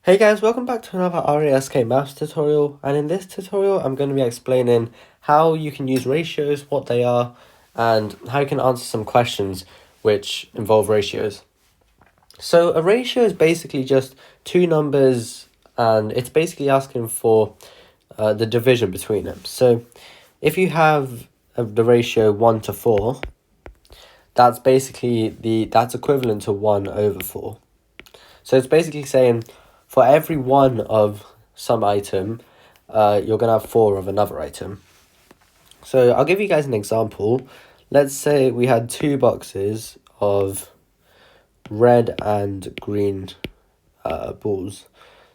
Hey guys, welcome back to another RASK Maths tutorial, and in this tutorial I'm going to be explaining how you can use ratios, what they are, and how you can answer some questions which involve ratios. So a ratio is basically just two numbers, and it's basically asking for the division between them. So if you have the ratio 1 to 4, that's basically that's equivalent to 1 over 4. So it's basically saying for every one of some item, you're going to have 4 of another item. So I'll give you guys an example. Let's say we had 2 boxes of red and green balls.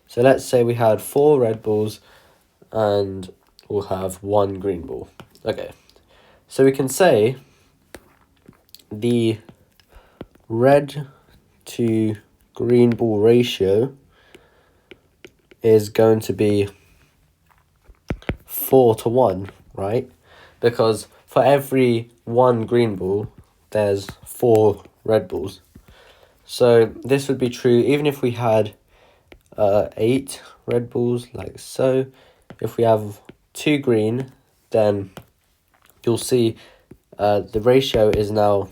So let's say we had 4 red balls and we'll have 1 green ball. Okay, so we can say the red to green ball ratio is going to be 4 to 1, right? Because for every 1 green ball, there's 4 red balls. So this would be true even if we had 8 red balls, like so. If we have 2 green, then you'll see the ratio is now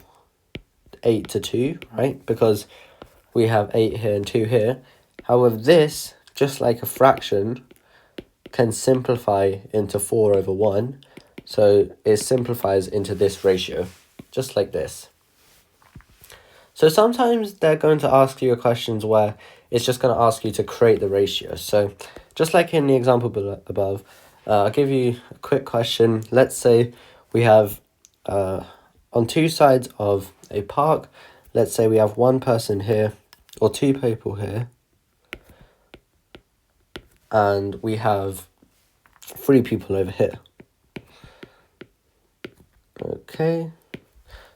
8 to 2, right? Because we have 8 here and 2 here. However, this, just like a fraction, can simplify into 4 over 1. So it simplifies into this ratio, just like this. So sometimes they're going to ask you questions where it's just going to ask you to create the ratio. So just like in the example above, I'll give you a quick question. Let's say we have on 2 sides of a park, let's say we have 1 person here or 2 people here, and we have 3 people over here. Okay,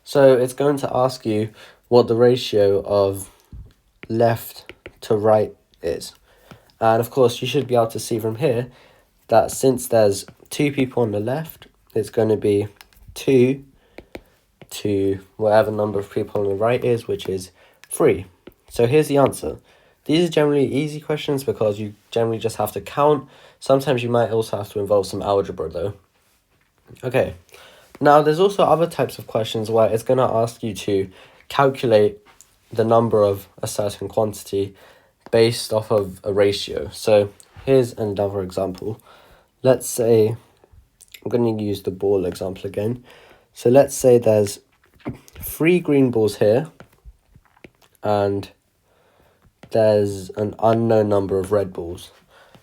so it's going to ask you what the ratio of left to right is. And of course, you should be able to see from here that since there's 2 people on the left, it's going to be 2 to whatever number of people on the right is, which is 3. So here's the answer. These are generally easy questions because you generally just have to count. Sometimes you might also have to involve some algebra though. Okay, now there's also other types of questions where it's going to ask you to calculate the number of a certain quantity based off of a ratio. So here's another example. Let's say, I'm going to use the ball example again. So let's say there's 3 green balls here and there's an unknown number of red balls.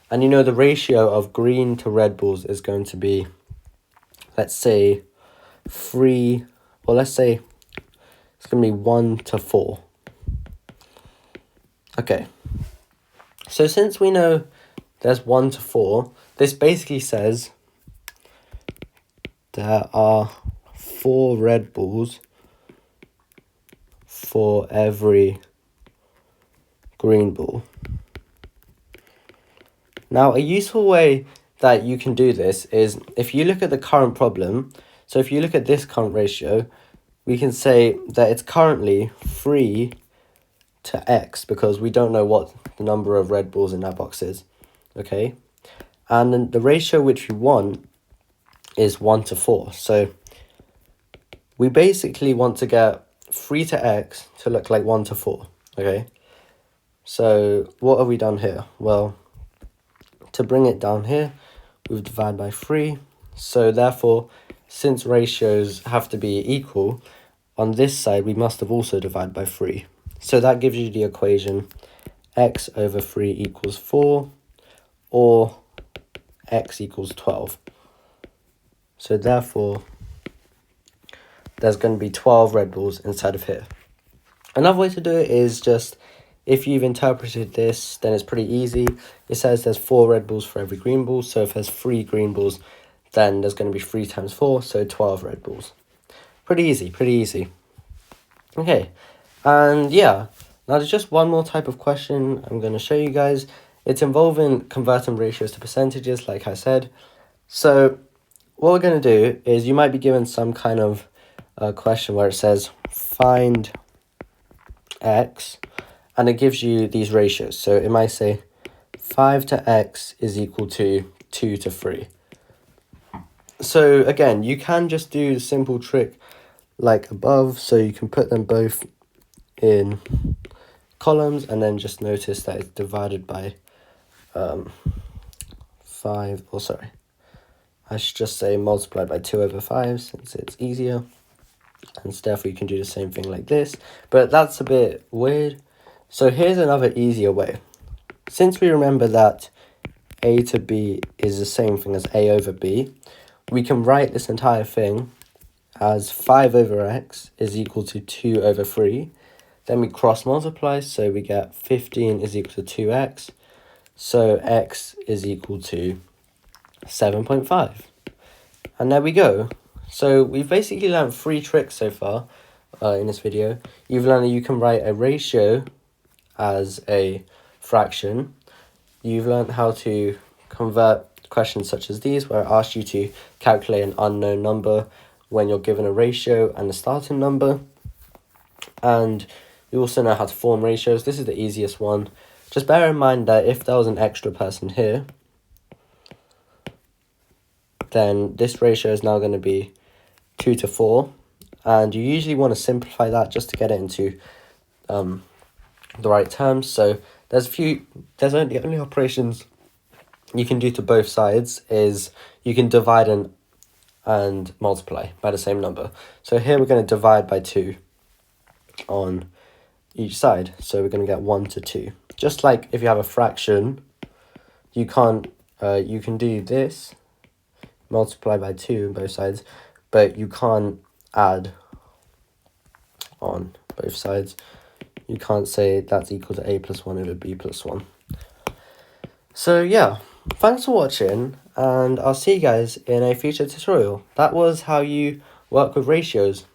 And you know the ratio of green to red balls is going to be, let's say, 3, or let's say it's going to be 1 to 4. Okay, so since we know there's 1 to 4, this basically says there are 4 red balls for every green ball. Now, a useful way that you can do this is if you look at the current problem, so if you look at this current ratio, we can say that it's currently 3 to x because we don't know what the number of red balls in that box is, okay? And then the ratio which we want is 1 to 4. So we basically want to get 3 to x to look like 1 to 4, okay? So what have we done here? Well, to bring it down here, we've divided by 3. So therefore, since ratios have to be equal, on this side we must have also divided by 3. So that gives you the equation x over 3 equals 4, or x equals 12. So therefore, there's going to be 12 red balls instead of here. Another way to do it is just, if you've interpreted this, then it's pretty easy. It says there's 4 red balls for every green ball. So if there's 3 green balls, then there's going to be 3 times 4, so 12 red balls. Pretty easy, pretty easy. Okay, and yeah, now there's just one more type of question I'm going to show you guys. It's involving converting ratios to percentages, like I said. So what we're going to do is you might be given some kind of question where it says find x, and it gives you these ratios. So it might say 5 to x is equal to 2 to 3. So again, you can just do the simple trick like above, so you can put them both in columns and then just notice that it's divided by 5, or sorry, I should just say multiplied by 2 over 5 since it's easier. And therefore you can do the same thing like this, but that's a bit weird. So here's another easier way. Since we remember that a to b is the same thing as a over b, we can write this entire thing as 5 over x is equal to 2 over 3. Then we cross multiply, so we get 15 is equal to 2x. So x is equal to 7.5. And there we go. So we've basically learned 3 tricks so far in this video. You've learned that you can write a ratio as a fraction. You've learned how to convert questions such as these, where I asked you to calculate an unknown number when you're given a ratio and a starting number. And you also know how to form ratios. This is the easiest one. Just bear in mind that if there was an extra person here, then this ratio is now going to be 2 to 4. And you usually want to simplify that just to get it into the right terms. So there's only operations you can do to both sides is you can divide and multiply by the same number. So here we're going to divide by 2 on each side. So we're going to get 1 to 2. Just like if you have a fraction, you can do this, multiply by 2 on both sides, but you can't add on both sides. You can't say that's equal to a plus 1 over b plus 1. So yeah, thanks for watching, and I'll see you guys in a future tutorial. That was how you work with ratios.